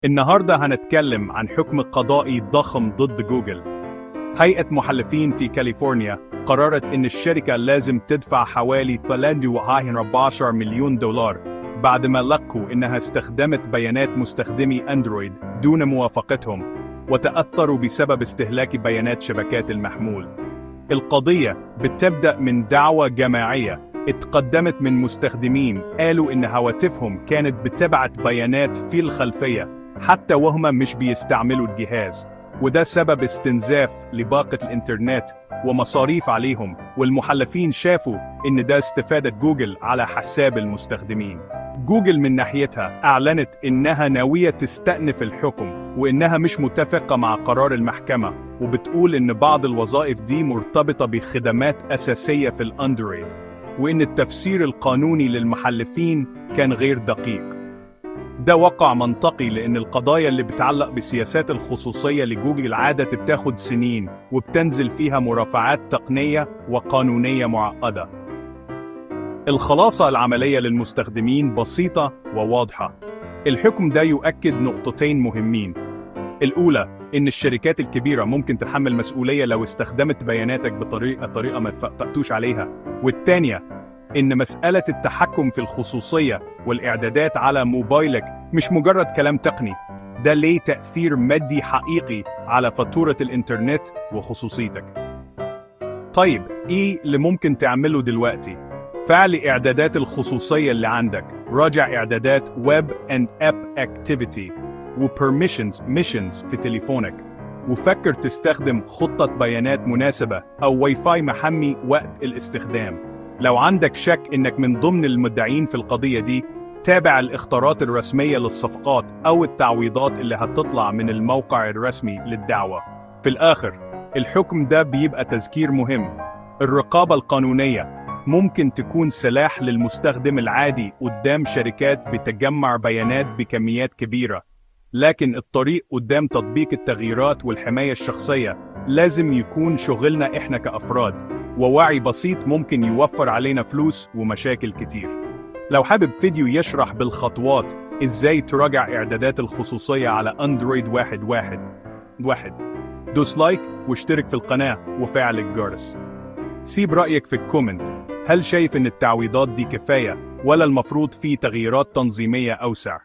النهاردة هنتكلم عن حكم قضائي ضخم ضد جوجل. هيئة محلفين في كاليفورنيا قررت إن الشركة لازم تدفع حوالي 13 مليون دولار بعد ما لقوا إنها استخدمت بيانات مستخدمي أندرويد دون موافقتهم وتأثروا بسبب استهلاك بيانات شبكات المحمول. القضية بتبدأ من دعوى جماعية اتقدمت من مستخدمين قالوا إن هواتفهم كانت بتبعت بيانات في الخلفية حتى وهم مش بيستعملوا الجهاز، وده سبب استنزاف لباقة الإنترنت ومصاريف عليهم، والمحلفين شافوا إن ده استفادة جوجل على حساب المستخدمين. جوجل من ناحيتها أعلنت إنها ناوية تستأنف الحكم وإنها مش متفقة مع قرار المحكمة، وبتقول إن بعض الوظائف دي مرتبطة بخدمات أساسية في الأندرويد، وإن التفسير القانوني للمحلفين كان غير دقيق. ده واقع منطقي لأن القضايا اللي بتعلق بسياسات الخصوصية لجوجل عادة بتاخد سنين وبتنزل فيها مرافعات تقنية وقانونية معقدة. الخلاصة العملية للمستخدمين بسيطة وواضحة. الحكم ده يؤكد نقطتين مهمين. الأولى إن الشركات الكبيرة ممكن تتحمل مسؤولية لو استخدمت بياناتك بطريقة ما اتفقتوش عليها. والتانية إن مسألة التحكم في الخصوصية والإعدادات على موبايلك مش مجرد كلام تقني، ده ليه تأثير مادي حقيقي على فاتورة الإنترنت وخصوصيتك. طيب، إيه اللي ممكن تعمله دلوقتي؟ فعل إعدادات الخصوصية اللي عندك، راجع إعدادات Web and App Activity و Missions في تليفونك، وفكر تستخدم خطة بيانات مناسبة أو واي فاي محمي وقت الاستخدام. لو عندك شك إنك من ضمن المدعين في القضية دي، تابع الاختيارات الرسمية للصفقات أو التعويضات اللي هتطلع من الموقع الرسمي للدعوة. في الآخر، الحكم ده بيبقى تذكير مهم. الرقابة القانونية ممكن تكون سلاح للمستخدم العادي قدام شركات بتجمع بيانات بكميات كبيرة، لكن الطريق قدام تطبيق التغييرات والحماية الشخصية لازم يكون شغلنا إحنا كأفراد، ووعي بسيط ممكن يوفر علينا فلوس ومشاكل كتير. لو حابب فيديو يشرح بالخطوات إزاي تراجع إعدادات الخصوصية على أندرويد 11 دوس لايك واشترك في القناة وفعل الجرس. سيب رأيك في الكومنت. هل شايف إن التعويضات دي كفاية ولا المفروض في تغييرات تنظيمية أوسع؟